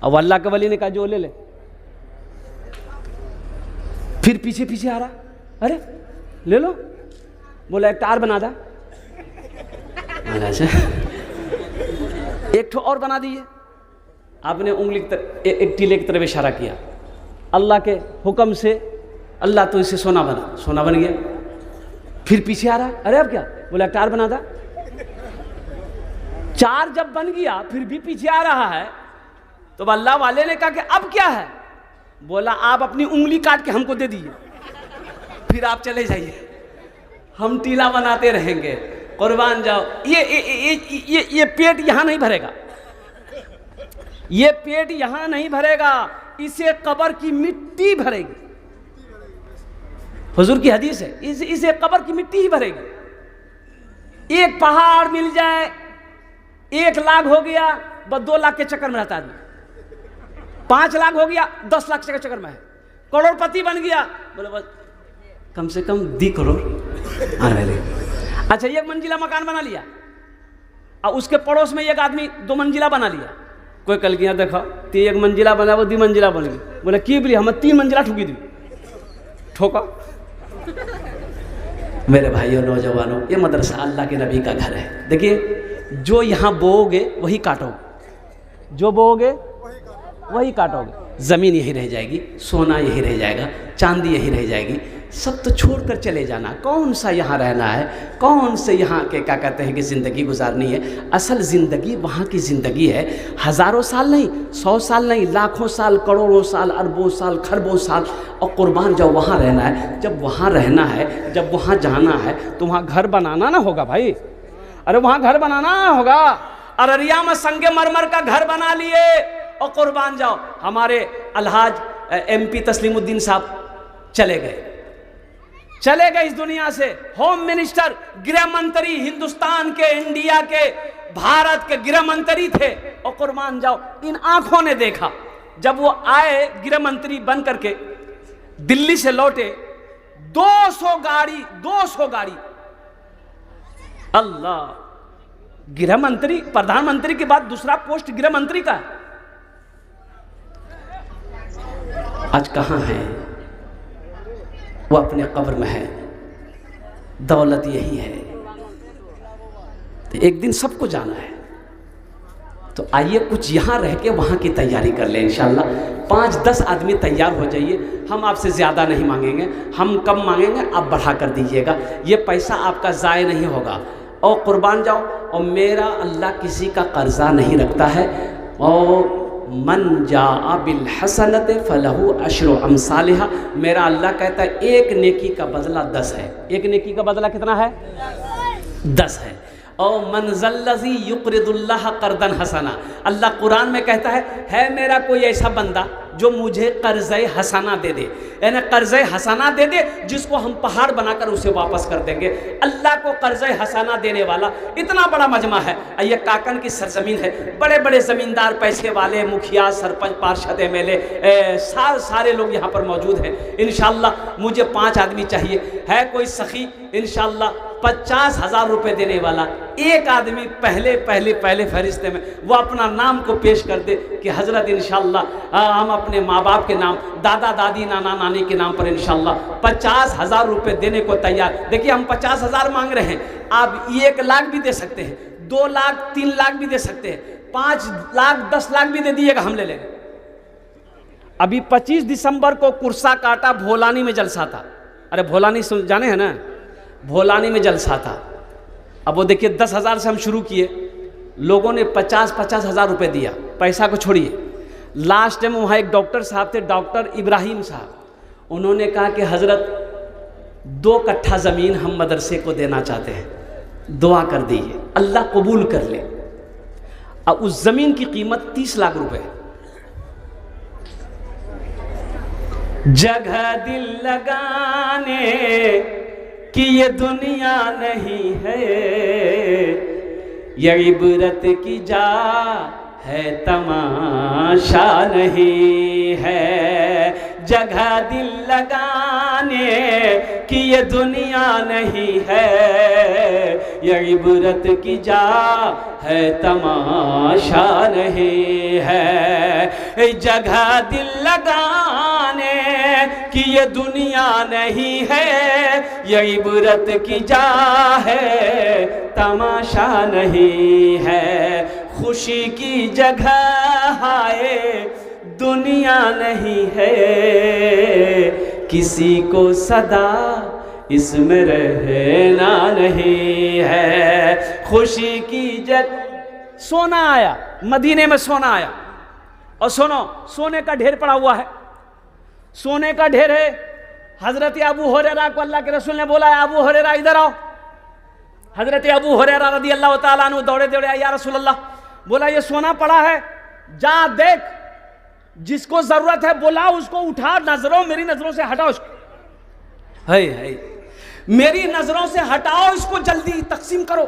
अब अल्लाह के वली ने कहा जो ले ले। फिर पीछे पीछे आ रहा, अरे ले लो। बोला एक टार बना दा। एक ठो और बना दिए। आपने उंगली एक टीले की तरफ इशारा किया, अल्लाह के हुक्म से अल्लाह तो इसे सोना बना, सोना बन गया। फिर पीछे आ रहा, अरे अब क्या? बोला एक टार बना दा। 4 जब बन गया फिर भी पीछे आ रहा है, तो अल्लाह वाले ने कहा कि अब क्या है? बोला आप अपनी उंगली काट के हमको दे दीजिए, फिर आप चले जाइए, हम टीला बनाते रहेंगे। कुर्बान जाओ। ये पेट यहां नहीं भरेगा, ये पेट यहां नहीं भरेगा, इसे कब्र की मिट्टी भरेगी। हुजूर की हदीस है, इसे कब्र की मिट्टी ही भरेगी। एक पहाड़ मिल जाए, 1 लाख हो गया, बस 2 लाख के चक्कर में रहता आदमी। 5 लाख हो गया, 10 लाख के चक्कर में है। करोड़पति बन गया, बोले बस कम से कम 10 करोड़ आने लगे। अच्छा 1 मंजिला मकान बना लिया और उसके पड़ोस में एक आदमी 2 मंजिला बना लिया। कोई कल गया देखा, 1 मंजिला बना, वो 2 मंजिला बन गई। बोले की बोली हम 3 मंजिला ठुकी दी, ठोका। मेरे भाइयों, नौजवानों, ये मदरसा अल्लाह के नबी का घर है। देखिए, जो यहाँ बोओगे वही काटोगे, जो बोओगे वही काटोगे। ज़मीन यही रह जाएगी, सोना यही रह जाएगा, चांदी यही रह जाएगी, सब तो छोड़कर चले जाना। कौन सा यहाँ रहना है? कौन से यहाँ के क्या कहते हैं कि ज़िंदगी गुजारनी है? असल ज़िंदगी वहाँ की ज़िंदगी है। हज़ारों साल नहीं, 100 साल नहीं, लाखों साल, करोड़ों साल, अरबों साल, खरबों साल। और कुर्बान जब वहाँ रहना है, जब वहाँ रहना है, जब वहाँ जाना है, तो वहाँ घर बनाना ना होगा भाई। अरे वहाँ घर बनाना होगा। अररिया में संगे मरमर का घर बना लिए और कुर्बान जाओ। हमारे अलहाज MP तस्लीमुद्दीन साहब चले गए इस दुनिया से। होम मिनिस्टर, गृह मंत्री, हिंदुस्तान के, इंडिया के, भारत के गृह मंत्री थे। और कुर्बान जाओ, इन आंखों ने देखा जब वो आए गृह मंत्री बन करके, दिल्ली से लौटे, 200 गाड़ी। अल्लाह, गृह मंत्री, प्रधानमंत्री के बाद दूसरा पोस्ट गृह मंत्री का। आज कहां है वो? अपने कब्र में है। दौलत यही है। तो एक दिन सबको जाना है। तो आइए कुछ यहाँ रह के वहाँ की तैयारी कर लें इंशाल्लाह। 5-10 आदमी तैयार हो जाइए, हम आपसे ज़्यादा नहीं मांगेंगे, हम कम मांगेंगे, आप बढ़ा कर दीजिएगा। ये पैसा आपका ज़ाय नहीं होगा और कुर्बान जाओ। और मेरा अल्लाह किसी का कर्जा नहीं रखता है। और मन जाअ बिल हसनत फलहु अशरु अमसालिहा, मेरा अल्लाह कहता है एक नेकी का बदला 10 है। एक नेकी का बदला कितना है? 10 है। और मनज़ल्लज़ी युक़रिदुल्लाह क़र्दन हसना, अल्लाह कुरान में कहता है मेरा कोई ऐसा बंदा जो मुझे कर्ज़े हसना दे दे, यानी कर्ज़े हसना दे दे जिसको हम पहाड़ बनाकर उसे वापस कर देंगे। अल्लाह को कर्ज़े हसना देने वाला इतना बड़ा मजमा है। ये काकन की सरजमीन है, बड़े बड़े ज़मींदार, पैसे वाले, मुखिया, सरपंच, पार्षद, एमएलए, सारे लोग यहाँ पर मौजूद हैं। इंशाअल्लाह मुझे 5 आदमी चाहिए। है कोई सखी इंशाअल्लाह 50,000 रुपये देने वाला? एक आदमी पहले फरिश्ते में वो अपना नाम को पेश कर दे कि हज़रत इंशाअल्लाह हम अपने माँ बाप के नाम, दादा दादी, नाना नानी के नाम पर इंशाअल्लाह 50,000 रुपये देने को तैयार। देखिए हम 50,000 मांग रहे हैं, आप 1 लाख भी दे सकते हैं, 2 लाख, 3 लाख भी दे सकते हैं, 5 लाख, 10 लाख भी दे दिएगा, हम ले लेंगे। अभी 25 दिसंबर को कुर्सा काटा, भोलानी में जलसा था। अरे भोलानी जाने हैं ना, भोलानी में जलसा था। अब वो देखिए 10,000 से हम शुरू किए, लोगों ने 50,000 रुपये दिया। पैसा को छोड़िए, लास्ट टाइम वहाँ एक डॉक्टर साहब थे, डॉक्टर इब्राहिम साहब, उन्होंने कहा कि हज़रत 2 कट्ठा ज़मीन हम मदरसे को देना चाहते हैं, दुआ कर दीजिए, अल्लाह कबूल कर ले। अब उस ज़मीन की कीमत 30 लाख रुपए। जगह दिल लगाने कि ये दुनिया नहीं है, ये इबरत की जा है, तमाशा नहीं है। जगह दिल लगाने कि ये दुनिया नहीं है, ये इबरत की जा है, तमाशा नहीं है। जगह दिल लगाने कि ये दुनिया नहीं है, ये इबरत की जा है, तमाशा नहीं है। खुशी की जगह है, दुनिया नहीं है, किसी को सदा इसमें रहना नहीं है। खुशी की जगह, सोना आया, मदीने में सोना आया, और सुनो सोने का ढेर पड़ा हुआ है, सोने का ढेर है। हजरत अबू हुरैरा को अल्लाह के रसूल ने बोला, अबू हुरैरा इधर आओ। हजरत अबू हुरैरा रज़ी अल्लाह ताला अन्हु दौड़े दौड़े आए, या रसूल अल्लाह, बोला ये सोना पड़ा है, जा देख, जिसको जरूरत है बुला, उसको उठा, नजरों मेरी नजरों से हटाओ इसको, है मेरी नजरों से हटाओ इसको, जल्दी तकसीम करो।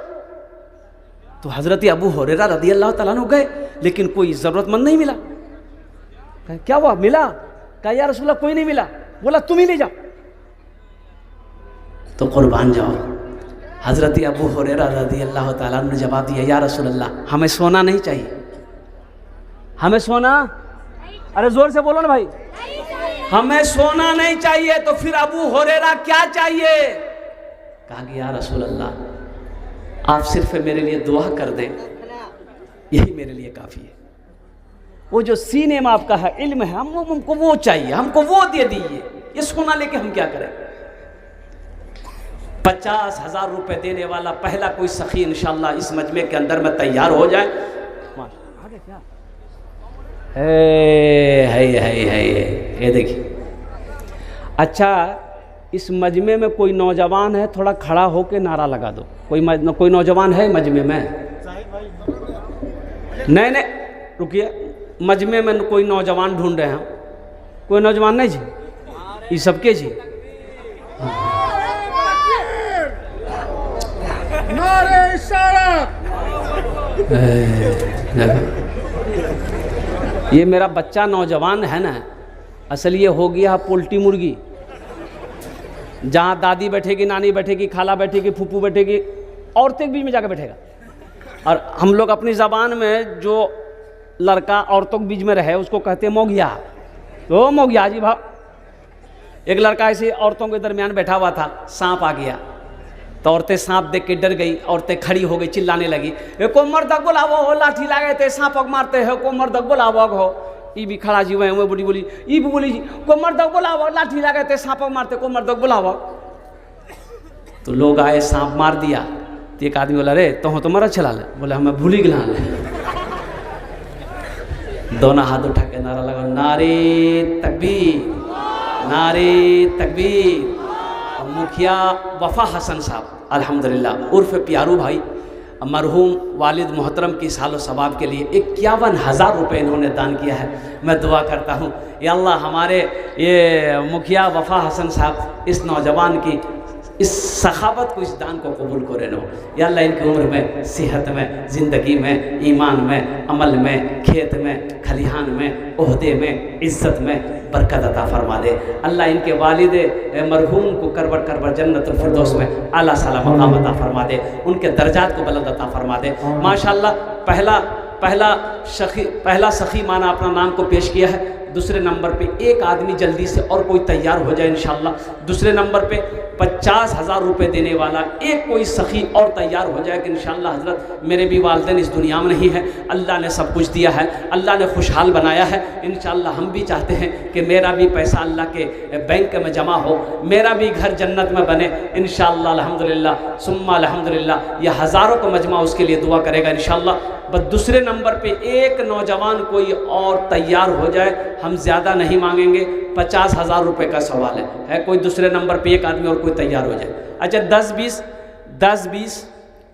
तो हजरत अबू हुरैरा रज़ी अल्लाह ताला अन्हु गए, लेकिन कोई जरूरतमंद नहीं मिला। क्या हुआ, मिला? कहा या रसूल अल्लाह कोई नहीं मिला। बोला तुम ही ले जाओ। तो कुर्बान जाओ, हजरत अबू हुरैरा रज़ी अल्लाह ताला अन्हु ने जवाब दिया, या रसूल अल्लाह हमें सोना नहीं चाहिए, हमें सोना, अरे जोर से बोलो ना भाई, हमें सोना नहीं चाहिए। तो फिर अबू हुरैरा क्या चाहिए? कहा कि या रसूल अल्लाह आप सिर्फ मेरे लिए दुआ कर दें, यही मेरे लिए काफ़ी है। वो जो सीने में आपका है इल्म है, हमको वो चाहिए, हमको वो दे दीजिए, ये सोना लेके हम क्या करें। 50,000 रुपये देने वाला पहला कोई सखी इंशाअल्लाह इस मजमे के अंदर में तैयार हो जाए। आगे क्या है ये देखिए। अच्छा, इस मजमे में कोई नौजवान है, थोड़ा खड़ा होके नारा लगा दो। कोई नौजवान है मजमे में? नहीं रुकिए, मजमे में कोई नौजवान ढूंढ रहे हैं। कोई नौजवान नहीं जी? ये सबके जी। ये मेरा बच्चा नौजवान है ना, असल ये हो गया पोल्ट्री मुर्गी। जहाँ दादी बैठेगी, नानी बैठेगी, खाला बैठेगी, फूफू बैठेगी, औरतें के बीच में जाकर बैठेगा। और हम लोग अपनी ज़बान में जो लड़का औरतों के बीच में रहे उसको कहते हैं मोगिया। तो मोगिया जी भाव। एक लड़का ऐसे औरतों के दरमियान बैठा हुआ था, सांप आ गया, तो औरतें सांप देख के डर गई, औरतें खड़ी हो गई, चिल्लाने लगी, को मर्दक बुलावो हो, लाठी लागे थे सांपक मारते हो, को मर्दक बुलावो हो। ई भी खड़ा जी हुए बुढ़ी बोली, ई भी बोली को मर्दक बुलावो, लाठी लागे थे सांपक मारते, को मर्दक बुलावो। तो लोग आए, सांप मार दिया। तो एक आदमी बोला, रे तो मरा चला ले, बोले हमें भूली गला ले। दोनों हाथ उठा के नारा लगा, नारे तकबीर, नारे तकबीर। मुखिया वफा हसन साहब अल्हम्दुलिल्लाह उर्फ प्यारू भाई, मरहूम वालिद मोहतरम की सालो सवाब के लिए 51,000 रुपये इन्होंने दान किया है। मैं दुआ करता हूँ या अल्लाह हमारे ये मुखिया वफा हसन साहब इस नौजवान की इस सखावत को, इस दान को कबूल करे नो या अल्लाह। इनकी उम्र में, सेहत में, ज़िंदगी में, ईमान में, अमल में, खेत में, खलिहान में, ओहदे में, इज़्ज़त में बरकत अता फरमा दे अल्लाह। इनके वालिद मरहूम को करबर करबर जन्नतुल फिरदौस में आला साला मकाम अता फरमा दे, उनके दर्जात को बुलंद अता फरमा दे। माशाअल्लाह पहला सखी माना अपना नाम को पेश किया है। दूसरे नंबर पे एक आदमी जल्दी से और कोई तैयार हो जाए इंशाअल्लाह। दूसरे नंबर पे 50,000 रुपये देने वाला एक कोई सखी और तैयार हो जाए कि इंशाअल्लाह हज़रत मेरे भी वालिदैन इस दुनिया में नहीं है, अल्लाह ने सब कुछ दिया है, अल्लाह ने खुशहाल बनाया है। इंशाअल्लाह हम भी चाहते हैं कि मेरा भी पैसा अल्लाह के बैंक में जमा हो, मेरा भी घर जन्नत में बने इंशाअल्लाह। अल्हम्दुलिल्लाह सुम्मा अल्हम्दुलिल्लाह। यह हज़ारों का मजमा उसके लिए दुआ करेगा इंशाअल्लाह। बस दूसरे नंबर पे एक नौजवान कोई और तैयार हो जाए, हम ज़्यादा नहीं मांगेंगे, 50,000 रुपये का सवाल है कोई दूसरे नंबर पे एक आदमी और कोई तैयार हो जाए। अच्छा 10, 20,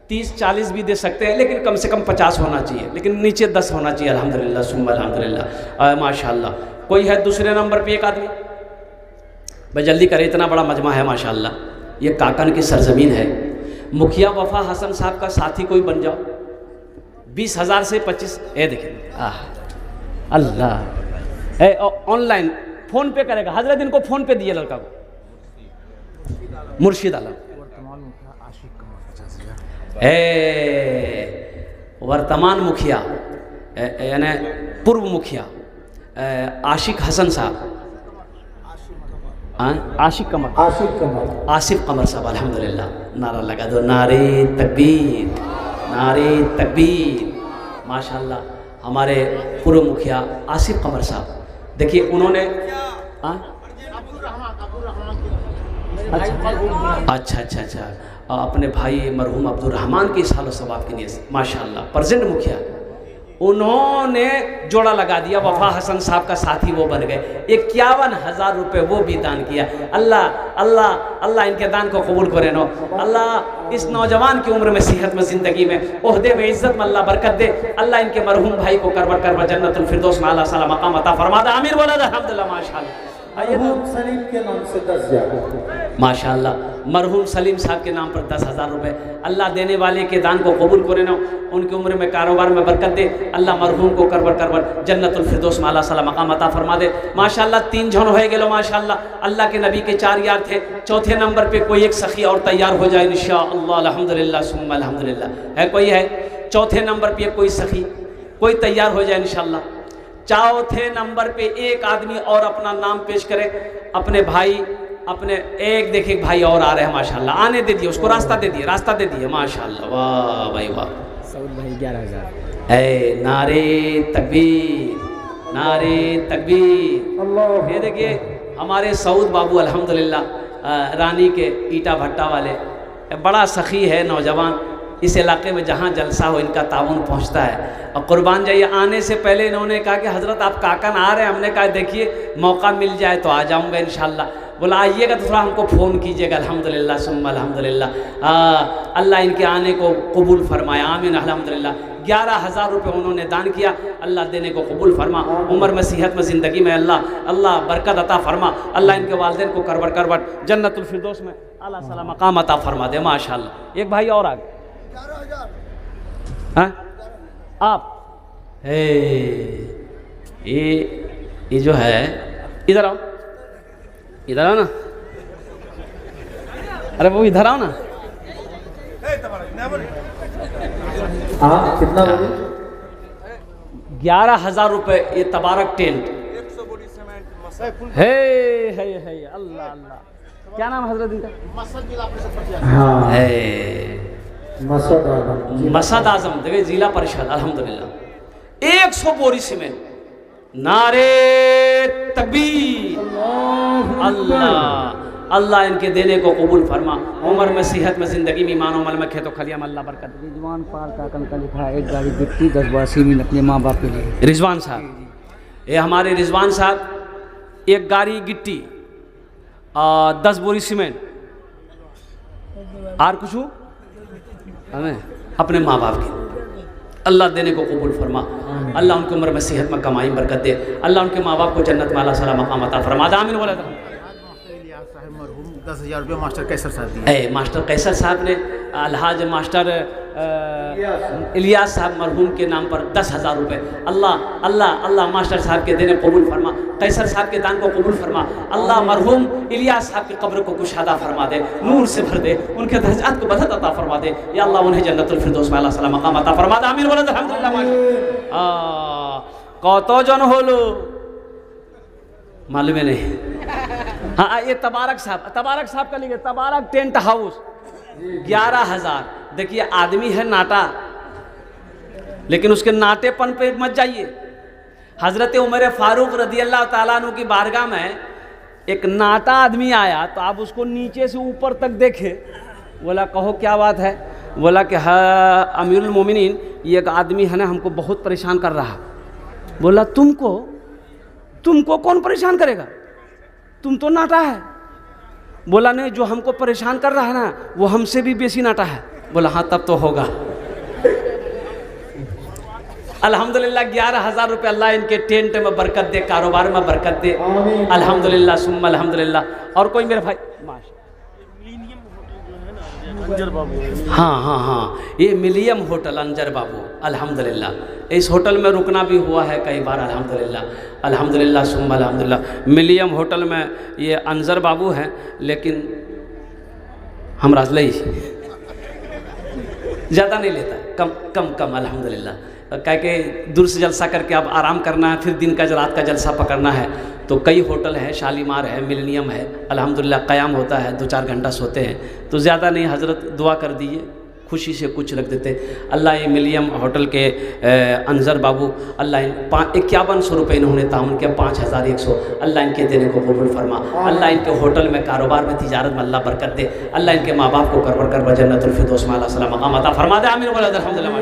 30, 40 भी दे सकते हैं, लेकिन कम से कम 50 होना चाहिए, लेकिन नीचे 10 होना चाहिए। अल्हम्दुलिल्लाह सुम्मा अल्हम्दुलिल्लाह माशाअल्लाह। कोई है दूसरे नंबर पे एक आदमी? भाई जल्दी करें, इतना बड़ा मजमा है माशाअल्लाह। ये काकन की सरजमीन है। मुखिया वफा हसन साहब का साथी कोई बन जाओ। 20,000 से 25, ये देखिए अल्लाह। ऑनलाइन फ़ोन पे करेगा, हजरत इनको फ़ोन पे दिए लड़का को, मुर्शिद आलम। वर्तमान मुखिया यानी पूर्व मुखिया आशिक हसन साहब, आसिफ कमर साहब अल्हम्दुलिल्लाह। नारा लगा दो, नारे तकबीर, नारे तकबीर। माशाअल्लाह हमारे पूर्व मुखिया आसिफ कमर साहब, देखिए उन्होंने अच्छा अपने भाई मरहूम अब्दुल रहमान की सालो सवाब के लिए माशाअल्लाह प्रेजेंट मुखिया, उन्होंने जोड़ा लगा दिया। वफा हसन साहब का साथी वो बन गए। 51,000 रुपये वो भी दान किया। अल्लाह अल्लाह अल्लाह इनके दान को कबूल करे नो। अल्लाह इस नौजवान की उम्र में, सेहत में, ज़िंदगी में, ओहदे में, इज़्ज़त में अल्लाह बरकत दे। अल्लाह इनके मरहूम भाई को करबर करबर जन्नतुल फिरदौस में आला साला मकाम अता फरमा दे। आमीर बोला अल्हम्दुलिल्लाह माशाअल्लाह। सलीम के नाम से 10,000 माशाअल्लाह। मरहूम सलीम साहब के नाम पर 10,000 रुपये। अल्लाह देने वाले के दान को कबूल करे ना, उनकी उम्र में, कारोबार में बरकत दे। अल्लाह मरहूम को करबर करबर जन्नतुल फिरदौस में आला साला मकाम अता फरमा दे। माशाअल्लाह 3 जन हो गए माशाअल्लाह। अल्लाह के नबी के 4 यार थे। चौथे नंबर पे कोई एक सखी और तैयार हो जाए इंशाअल्लाह। अल्हम्दुलिल्लाह सुम्मा अल्हम्दुलिल्लाह। है कोई है चौथे नंबर पे कोई सखी कोई तैयार हो जाए इंशाअल्लाह। चौथे नंबर पे एक आदमी और अपना नाम पेश करे, अपने भाई, अपने एक देखिए भाई और आ रहे हैं माशाअल्लाह। आने दे दिए उसको, रास्ता दे दिए माशाअल्लाह। वाह भाई वाह। सऊद भाई 11,000। नारे तकबीर, नारे तकबीर। ये देखिए हमारे सऊद बाबू अल्हम्दुलिल्लाह रानी के ईटा भट्टा वाले, बड़ा सखी है नौजवान। इस इलाके में जहाँ जलसा हो इनका ताउन पहुँचता है। और कुर्बान जाइए, आने से पहले इन्होंने कहा कि हज़रत आप काकन आ रहे हैं। हमने कहा देखिए मौका मिल जाए तो आ जाऊँगा इंशाअल्लाह। बोला आइएगा तो थोड़ा हमको फ़ोन कीजिएगा। अल्हम्दुलिल्लाह सुम्मा अल्हम्दुलिल्लाह। अल्लाह इनके आने को कबूल फरमाया, आमीन अल्हम्दुलिल्लाह। 11,000 रुपये उन्होंने दान किया। अल्लाह देने को कबूल फरमा, उम्र में, सेहत में, ज़िंदगी में अल्लाह बरकत अता फरमा। अल्लाह इनके वालिदैन को करबर करबर जन्नतुल फिरदौस में आला साला मकाम अता फरमा दे माशाअल्लाह। एक भाई और आ गए। 11,000 आप ये जो है, इधर आओ ना। अरे वो इधर आओ ना। कितना बोले? 11,000 रुपये ये तबारक टेंट है। अल्लाह अल्लाह क्या नाम हजरत इनका? हाँ मसद आजम देखिए जिला परिषद अल्हम्दुलिल्लाह 100 बोरी सीमेंट। नारे तकबीर। अल्लाह अल्लाह इनके देने को कबूल फरमा, उम्र में सेहत में ज़िंदगी में ईमान अमल में खेतो खलिया में अल्लाह बरकत दे। रिजवान पाल का कल लिखा है, एक गाड़ी गिट्टी 10 बार सीमेंट अपने माँ बाप के लिए। रिजवान साहब, ये हमारे रिजवान साहब एक गाड़ी गिट्टी 10 बोरी सीमेंट और कुछ हमें अपने माँ बाप की अल्लाह देने को कबूल फरमा। अल्लाह उनकी उम्र में सेहत में कमाई बरकत दे। अल्लाह उनके माँ बाप को जन्नत में अल्लाह सला मकाम अता फरमा। आमीन बोला था। 10,000 रुपये मास्टर कैसर साहब दिए। मास्टर कैसर साहब ने अलहाज मास्टर इलियास साहब मरहूम के नाम पर 10,000 रुपये। अल्लाह अल्लाह अल्लाह मास्टर साहब के देने कबूल फरमा, कैसर साहब के दान को कबूल फरमा। अल्लाह मरहूम इलियास साहब की कब्र को कुशादा फरमा दे, नूर से भर दे, उनके दर्जात को बढ़त अता फरमा दे। या अल्लाह उन्हें जन्नतुल फिरदौस में अल्लाह सला मकाम अता फरमा दे। आमीन बोला अल्हम्दुलिल्लाह। कत जन हलो मालूम नहीं। हाँ ये तबारक साहब का लिखे तबारक टेंट हाउस 11,000। देखिए आदमी है नाटा, लेकिन उसके नाटेपन पे मत जाइए। हज़रत उमर फारूक रदी अल्लाह ताला अन्हु की बारगाह में एक नाटा आदमी आया, तो आप उसको नीचे से ऊपर तक देखे। बोला कहो क्या बात है? बोला कि हाँ अमीरुल मोमिनीन, ये एक आदमी है ना हमको बहुत परेशान कर रहा। बोला तुमको कौन परेशान करेगा, तुम तो नाटा है। बोला नहीं, जो हमको परेशान कर रहा है ना वो हमसे भी बेसी नाटा है। बोला हाँ तब तो होगा। अल्हम्दुलिल्लाह 11,000 रुपये अल्लाह इनके टेंट में बरकत दे, कारोबार में बरकत दे। अल्हम्दुलिल्लाह सुम्मा अल्हम्दुलिल्लाह। और कोई मेरे भाई हाँ ये मिलियम होटल अंजर बाबू अल्हम्दुलिल्लाह। इस होटल में रुकना भी हुआ है कई बार अल्हम्दुलिल्लाह सुम्मा अल्हम्दुलिल्लाह। मिलियम होटल में ये अंजर बाबू हैं, लेकिन हम राजलई ज़्यादा नहीं लेता, कम अल्हम्दुलिल्लाह। क्या कि दूर से जलसा करके अब आराम करना है, फिर दिन का रात का जलसा पकड़ना है, तो कई होटल हैं, शालीमार है, मिलेनियम है, अल्हम्दुलिल्लाह क़याम होता है, 2-4 घंटा सोते हैं। तो ज़्यादा नहीं, हज़रत दुआ कर दीजिए, खुशी से कुछ रख देते। अल्लाह ये मिलियम होटल के अंजर बाबू अल्लाह 5100 रुपये इन्होंने ताउन किया, 5100 अल्लाह इनके देने को कबूल फरमा। अल्लाह इनके होटल में कारोबार में तिजारत में अल्लाह बरकत दे। अल्लाह इनके माँ बाप को करवर जन्नतुल फिरदौस में अल्लाह सला मकाम अता फरमा दे। आमीन बोला अल्हम्दुलिल्लाह।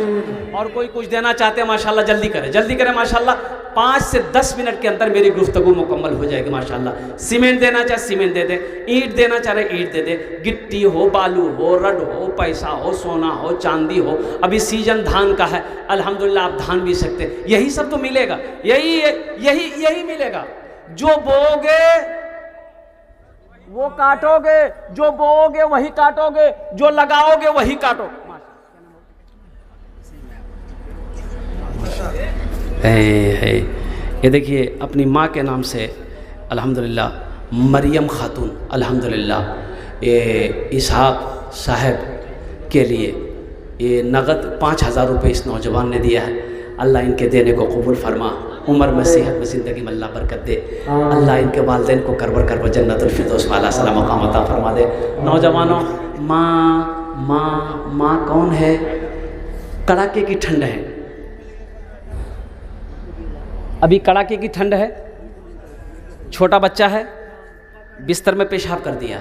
और कोई कुछ देना चाहते हैं माशाल्लाह जल्दी करें माशाल्लाह। 5 से 10 मिनट के अंदर मेरी गुफ्तगू मुकम्मल हो जाएगी माशाल्लाह। सीमेंट देना चाहे सीमेंट दे दे, ईंट देना चाहे ईंट दे दे, गिट्टी हो, बालू हो, रड हो, पैसा हो, सोना हो, चांदी हो। अभी सीजन धान का है अल्हम्दुलिल्लाह, आप धान भी सकते हैं। यही सब तो मिलेगा, यही मिलेगा। जो बोओगे वो काटोगे, जो बोओगे वही काटोगे, जो लगाओगे वही काटोगे। ये देखिए अपनी माँ के नाम से अल्हम्दुलिल्लाह मरियम खातून अल्हम्दुलिल्लाह ये इसहाक साहब के लिए ये नगद 5,000 रुपये इस नौजवान ने दिया है। अल्लाह इनके देने को कबूल फरमा, उम्र में सेहत में ज़िंदगी में अल्लाह बरकत दे। अल्लाह इनके वालिदैन को करवर जन्नतुल फिरदौस में अल्लाह सला मकाम अता फरमा दे। नौजवानों, माँ कौन है? कड़ाके की ठंड है, अभी कड़ाके की ठंड है, छोटा बच्चा है, बिस्तर में पेशाब कर दिया,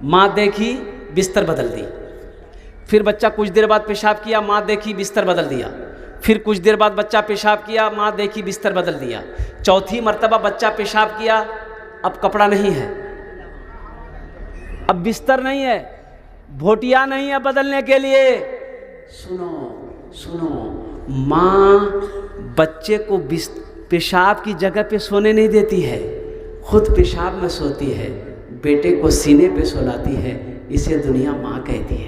माँ देखी बिस्तर बदल दी। फिर बच्चा कुछ देर बाद पेशाब किया, माँ देखी बिस्तर बदल दिया। फिर कुछ देर बाद बच्चा पेशाब किया, माँ देखी बिस्तर बदल दिया। चौथी मर्तबा बच्चा पेशाब किया, अब कपड़ा नहीं है, अब बिस्तर नहीं है, भोटिया नहीं है बदलने के लिए। सुनो, माँ बच्चे को पेशाब की जगह पे सोने नहीं देती है, खुद पेशाब में सोती है, बेटे को सीने पे सुलाती है। इसे दुनिया माँ कहती है।